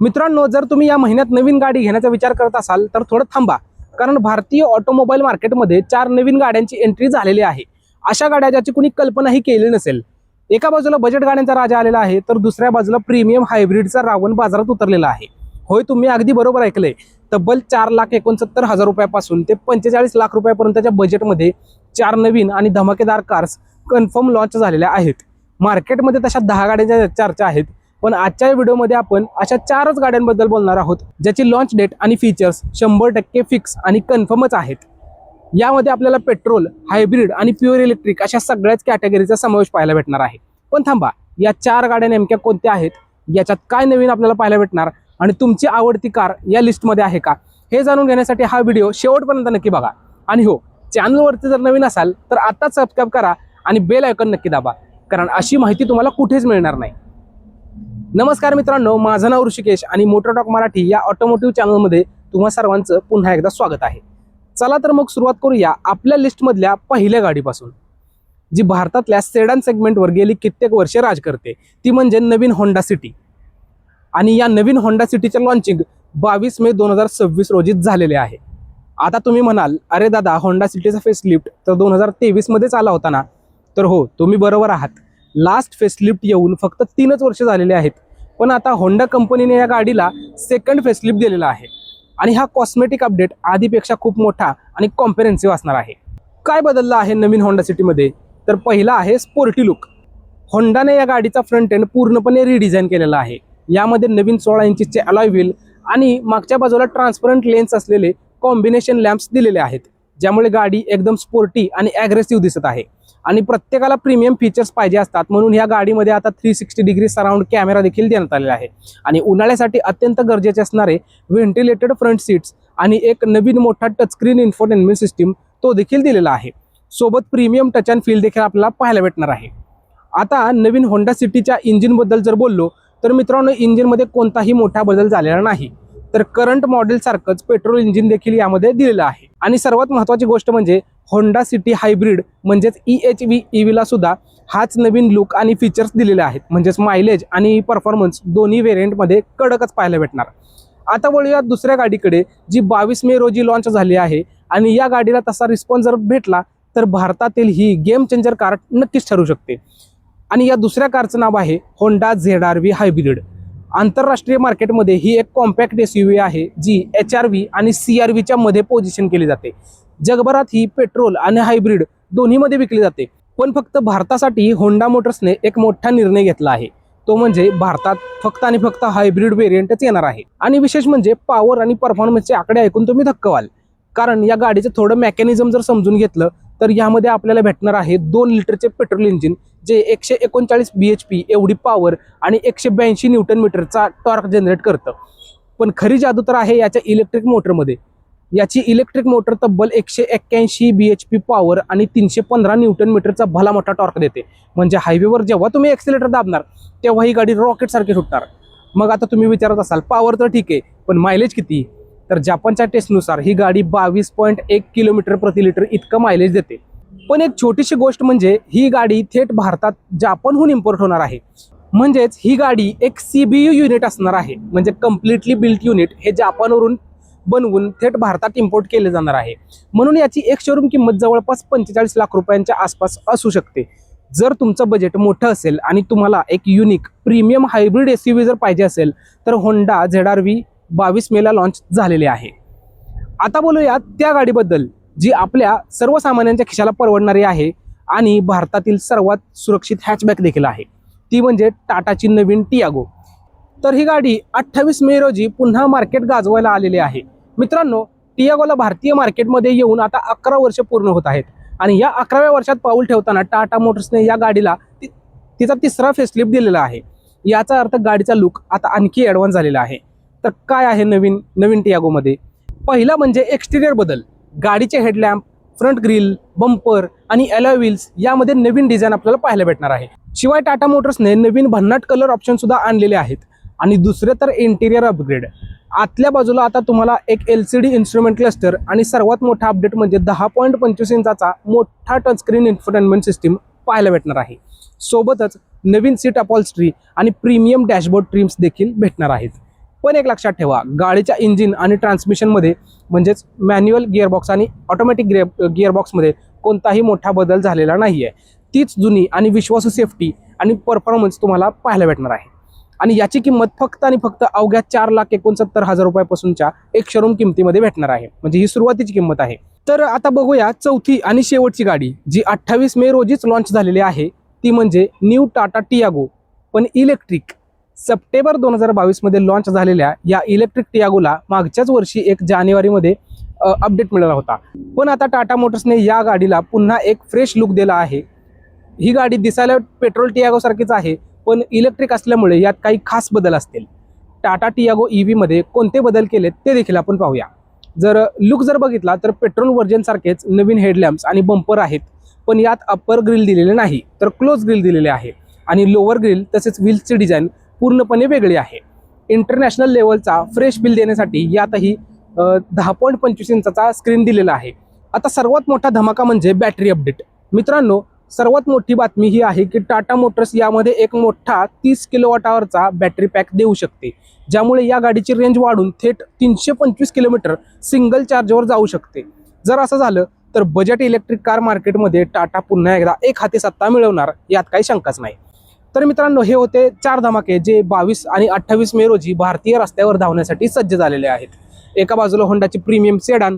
मित्रांनो, जर तुम्ही या महिन्यात नवीन गाडी घेण्याचा विचार करत असाल तर थोडं थांबा, कारण भारतीय ऑटोमोबाईल मार्केटमध्ये 4 नवीन गाड्यांची एंट्री झालेली आहे। अशा गाड्या ज्याची कुणी कल्पनाही केली नसेल। एका बाजूला बजेट गाड्यांचा राजा आलेला आहे, तर दुसऱ्या बाजूला प्रीमियम हायब्रिडचा रावण बाजारात उतरलेला आहे। होय, तुम्ही अगदी बरोबर ऐकले। तब्बल 4,69,000 रुपयापासून ते 45 लाख रुपयापर्यंतच्या बजेटमध्ये 4 नवीन आणि धमाकेदार कार्स कन्फर्म लॉन्च झालेल्या आहेत। मार्केटमध्ये तशा 10 गाड्यांच्या चर्चा आहेत, पण आजच्या व्हिडिओमध्ये आपण अशा 4च गाड्यांबद्दल बोलणार आहोत ज्याची लॉन्च डेट आणि फीचर्स 100% फिक्स आणि कन्फर्मच आहेत। यामध्ये आपल्याला पेट्रोल, हायब्रिड आणि प्युअर इलेक्ट्रिक अशा सगळ्याच कॅटेगरीचा समावेश पाहायला भेटणार आहे। पण थांबा, या 4 गाड्या नेमक्या कोणत्या आहेत, याच्यात काय नवीन आपल्याला पाहायला भेटणार आणि तुमची आवडती कार या लिस्टमध्ये आहे का, हे जाणून घेण्यासाठी हा व्हिडिओ शेवटपर्यंत नक्की बघा। आणि हो, चॅनलवरती जर नवीन असाल तर आताच सबस्क्राईब करा आणि बेल आयकॉन नक्की दाबा, कारण अशी माहिती तुम्हाला कुठेच मिळणार नाही। नमस्कार मित्रांनो, माझं नाव ऋषिकेश आणि मोटर टॉक मराठी या ऑटोमोटिव्ह चॅनलमध्ये तुम्हा सर्वांचं पुन्हा एकदा स्वागत आहे। चला तर मग सुरुवात करूया आपल्या लिस्टमधल्या पहिल्या गाडीपासून, जी भारतातल्या सेडान सेगमेंटवर गेली कित्येक वर्षे राज करते, ती म्हणजे नवीन होंडा सिटी। आणि या नवीन होंडा सिटीचे लॉन्चिंग 22 मे 2026 रोजी झालेले आहे। आता तुम्ही म्हणाल, अरे दादा, होंडा सिटीचा फेसलिफ्ट तर 2023 मध्येच आला होता ना? तर हो, तुम्ही बरोबर आहात। लास्ट फेसलिफ्ट येऊन फक्त 3च वर्ष झालेले आहेत, पण आता होंडा कंपनीने या गाडीला सेकंड फेसलिफ्ट दिलेला आहे। आणि हा कॉस्मेटिक अपडेट आधीपेक्षा खूप मोठा आणि कॉम्प्रिहेन्सिव्ह असणार आहे। काय बदललं आहे नवीन होंडा सिटीमध्ये? तर पहिला आहे स्पोर्टी लुक। होंडाने या गाडीचा फ्रंट एंड पूर्णपणे रिडिझाईन केलेला आहे। यामध्ये नवीन 16 इंचचे अलॉय व्हील आणि मागच्या बाजूला ट्रान्सपरंट लेन्स असलेले कॉम्बिनेशन लॅम्प्स दिलेले आहेत, ज्यामुळे गाडी एकदम स्पोर्टी आणि ॲग्रेसिव्ह दिसत आहे। आणि प्रत्येकाला प्रीमियम फीचर्स पाहिजे असतात, म्हणून या गाडीमध्ये आता 360 डिग्री सराउंड कॅमेरा देखील देण्यात आलेला आहे। आणि उन्हाळ्यासाठी अत्यंत गरजेचे असणारे व्हेंटिलेटेड फ्रंट सीट्स आणि एक नवीन मोठा टचस्क्रीन इन्फोटेनमेंट सिस्टीम तो देखील दिलेला आहे। सोबत प्रीमियम टच अँड फील देखील आपल्याला पाहायला भेटणार आहे। आता नवीन होंडा सिटीच्या इंजिनबद्दल जर बोललो तर मित्रांनो, इंजिनमध्ये कोणताही मोठा बदल झालेला नाही, तर करंट मॉडेल सारखंच पेट्रोल इंजिन देखील यामध्ये दिलेलं आहे। आणि सर्वात महत्त्वाची गोष्ट म्हणजे होंडा सिटी हायब्रिड म्हणजेच EHV EVला सुद्धा हाच नवीन लुक आणि फीचर्स दिलेले आहेत, म्हणजेच मायलेज आणि परफॉर्मन्स दोन्ही व्हेरियंटमध्ये कडकच पाहायला भेटणार। आता वळूया दुसऱ्या गाडीकडे, जी 22 मे रोजी लॉन्च झाली आहे। आणि या गाडीला तसा रिस्पॉन्स जर भेटला तर भारतातील ही गेम चेंजर कार नक्कीच ठरू शकते। आणि या दुसऱ्या कारचं नाव आहे होंडा ZR-V हायब्रिड। आंतरराष्ट्रीय मार्केटमध्ये ही एक कॉम्पॅक्ट SUV आहे, जी HR-V आणि CR-Vच्या मध्ये पोझिशन केली जाते। जगभरात ही पेट्रोल आणि हायब्रिड दोन्हीमध्ये विकली जाते, पण फक्त भारतासाठी होंडा मोटर्सने एक मोठा निर्णय घेतला आहे। तो म्हणजे भारतात फक्त आणि फक्त हायब्रिड व्हेरियंटच येणार आहे। आणि विशेष म्हणजे पॉवर आणि परफॉर्मन्सचे आकडे ऐकून तुम्ही धक्क व्हाल, कारण या गाडीचं थोडं मेकॅनिझम जर समजून घेतलं तर यामध्ये आपल्याला भेटणार आहे 2 लिटरचे पेट्रोल इंजिन, जे 139 bhp एवढी पॉवर आणि 182 न्यूटन मीटरचा टॉर्क जनरेट करतं। पण खरी जादू तर आहे याच्या इलेक्ट्रिक मोटरमध्ये। याची इलेक्ट्रिक मोटर तब्बल 181 bhp पॉवर आणि 315 न्यूटन मीटरचा भला मोठा टॉर्क देते। म्हणजे हायवेवर जेव्हा तुम्ही एक्सिलेटर दाबणार तेव्हा ही गाडी रॉकेट सारखी सुटणार। मग आता तुम्ही विचारत असाल, पॉवर तर ठीक आहे, पण मायलेज किती? तर जापानच्या टेस्टनुसार ही गाडी 22.1 किलोमीटर प्रति लिटर इतकं मायलेज देते। पण एक छोटीशी गोष्ट म्हणजे ही गाडी थेट भारतात जापानहून इम्पोर्ट होणार आहे। म्हणजेच ही गाडी एक CBU युनिट असणार आहे, म्हणजे कम्प्लिटली बिल्ट युनिट हे जापानवरून बनवून थेट भारतात इम्पोर्ट केले जाणार आहे। म्हणून याची एक शोरूम किंमत जवळपास 45 लाख रुपयांच्या आसपास असू शकते। जर तुमचं बजेट मोठं असेल आणि तुम्हाला एक युनिक प्रीमियम हायब्रिड SUV जर पाहिजे असेल तर होंडा ZR-V 22 मेला लॉन्च झालेले आहे। आता बोलूया त्या गाडीबद्दल जी आपल्या सर्वसामान्यांच्या खिशाला परवडणारी आहे आणि भारतातील सर्वात सुरक्षित हॅचबॅक देखील आहे, ती म्हणजे टाटाची नवीन टियागो। तर ही गाडी 28 मे रोजी पुन्हा मार्केट गाजवायला आलेली आहे। मित्रांनो, टियागोला भारतीय मार्केटमध्ये येऊन आता 11 वर्ष पूर्ण होत आहेत। आणि या 11व्या वर्षात पाऊल ठेवताना टाटा मोटर्सने या गाडीला तिचा 3रा फेसलिफ्ट दिलेला आहे। याचा अर्थ गाडीचा लुक आता आणखी ॲडव्हान्स झालेला आहे। तर काय आहे नवीन टियागोमध्ये? पहिला म्हणजे एक्सटिरियर बदल। गाडीचे हेडलॅम्प, फ्रंट ग्रिल, बंपर आणि अलॉय व्हील्स यामध्ये नवीन डिझाईन आपल्याला पाहायला भेटणार आहे। शिवाय टाटा मोटर्सने नवीन भन्नाट कलर ऑप्शन सुद्धा आणलेले आहेत। आणि दुसरे तर इंटिरियर अपग्रेड। आतल्या बाजूला आता तुम्हाला एक LCD इन्स्ट्रुमेंट क्लस्टर आणि सर्वात मोठा अपडेट म्हणजे 10.25 इंचाचा मोठा टचस्क्रीन इन्फोटेनमेंट सिस्टीम पाहायला भेटणार आहे। सोबतच नवीन सीट अपॉल्स्ट्री आणि प्रीमियम डॅशबोर्ड ट्रिम्स देखील भेटणार आहेत। पण एक लक्षात ठेवा, गाडीच्या इंजिन आणि ट्रान्समिशनमध्ये म्हणजेच मॅन्युअल गिअरबॉक्स आणि ऑटोमॅटिक गिअरबॉक्समध्ये कोणताही मोठा बदल झालेला नाही आहे. तीच जुनी आणि विश्वासू सेफ्टी आणि परफॉर्मन्स तुम्हाला पाहायला भेटणार आहे. आणि याची किंमत फक्त आणि फक्त अवघ्या 4,69,000 रुपयापासूनच्या एक शोरूम किमतीमध्ये भेटणार आहे. म्हणजे ही सुरुवातीची किंमत आहे. तर आता बघूया चौथी आणि शेवटची गाडी, जी 28 मे रोजीच लॉन्च झालेली आहे. ती म्हणजे न्यू टाटा टियागो, पण इलेक्ट्रिक. सप्टेंबर 2022 मध्ये लॉन्च झालेल्या या इलेक्ट्रिक टियागोला मागच्याच वर्षी 1 जानेवारीमध्ये अपडेट मिळाला होता. पण आता टाटा मोटर्सने या गाडीला पुन्हा एक फ्रेश लुक दिला आहे. ही गाडी दिसायला पेट्रोल टियागो सारखीच आहे, पण इलेक्ट्रिक असल्यामुळे यात काही खास बदल असतील. टाटा टियागो EV मध्ये कोणते बदल केलेत ते देखील आपण पाहूया. लुक जर बघितला तर पेट्रोल व्हर्जन सारखेच नवीन हेडलॅम्प्स आणि बंपर आहेत, पण यात अप्पर ग्रिल दिलेले नाही तर क्लोज ग्रिल दिलेले आहे. आणि लोअर ग्रिल तसेच व्हील्सची डिझाईन पूर्णपणे वेगळी आहे. इंटरनॅशनल लेवलचा फ्रेश बिल देण्यासाठी यातही 10.25 इंचाचा स्क्रीन दिलेला आहे. आता सर्वात मोठा धमाका म्हणजे बॅटरी अपडेट. मित्रांनो, सर्वात मोठी बातमी ही आहे की टाटा मोटर्स यामध्ये एक मोठा 30 किलोवॉट-आवरचा बॅटरी पॅक देऊ शकते, ज्यामुळे या गाडीची रेंज वाढून थेट 325 किलोमीटर सिंगल चार्जवर जाऊ शकते. जर असं झालं तर बजेट इलेक्ट्रिक कार मार्केटमध्ये टाटा पुन्हा एकदा एक हाती सत्ता मिळवणार, यात काही शंकाच नाही. तर मित्रांनो, हे होते 4 धमाके जे 22 आणि 28 मे रोजी भारतीय रस्त्यावर धावण्यासाठी सज्ज झालेले आहेत. एका बाजूला होंडाची प्रीमियम सेडान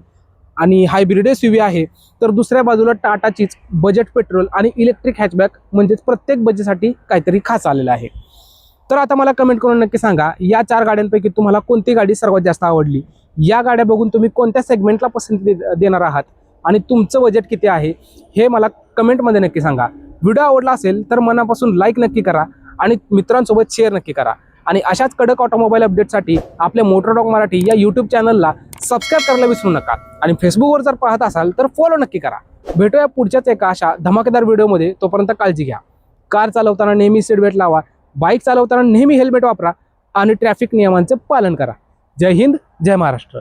आणि हायब्रिड SUV आहे, तर दुसऱ्या बाजूला टाटाचीच बजेट पेट्रोल आणि इलेक्ट्रिक हॅचबॅक, म्हणजेच प्रत्येक बजेटसाठी काहीतरी खास आलेलं आहे. तर आता मला कमेंट करून नक्की सांगा, या 4 गाड्यांपैकी तुम्हाला कोणती गाडी सर्वात जास्त आवडली. या गाड्या बघून तुम्ही कोणत्या सेगमेंटला पसंती देणार आहात आणि तुमचं बजेट किती आहे हे मला कमेंटमध्ये नक्की सांगा. व्हिडिओ आवडला असेल तर मनापासून लाईक नक्की करा आणि मित्रांसोबत शेअर नक्की करा. आणि अशाच कडक ऑटोमोबाईल अपडेटसाठी आपल्या मोटर टॉक मराठी या यूट्यूब चॅनलला सबस्क्राईब करायला विसरू नका. आणि फेसबुकवर जर पाहत असाल तर फॉलो नक्की करा. भेटूया पुढच्याच एका अशा धमाकेदार व्हिडिओमध्ये. तोपर्यंत काळजी घ्या. कार चालवताना नेहमी सीट बेल्ट लावा, बाईक चालवताना नेहमी हेल्मेट वापरा आणि ट्रॅफिक नियमांचे पालन करा. जय हिंद, जय महाराष्ट्र.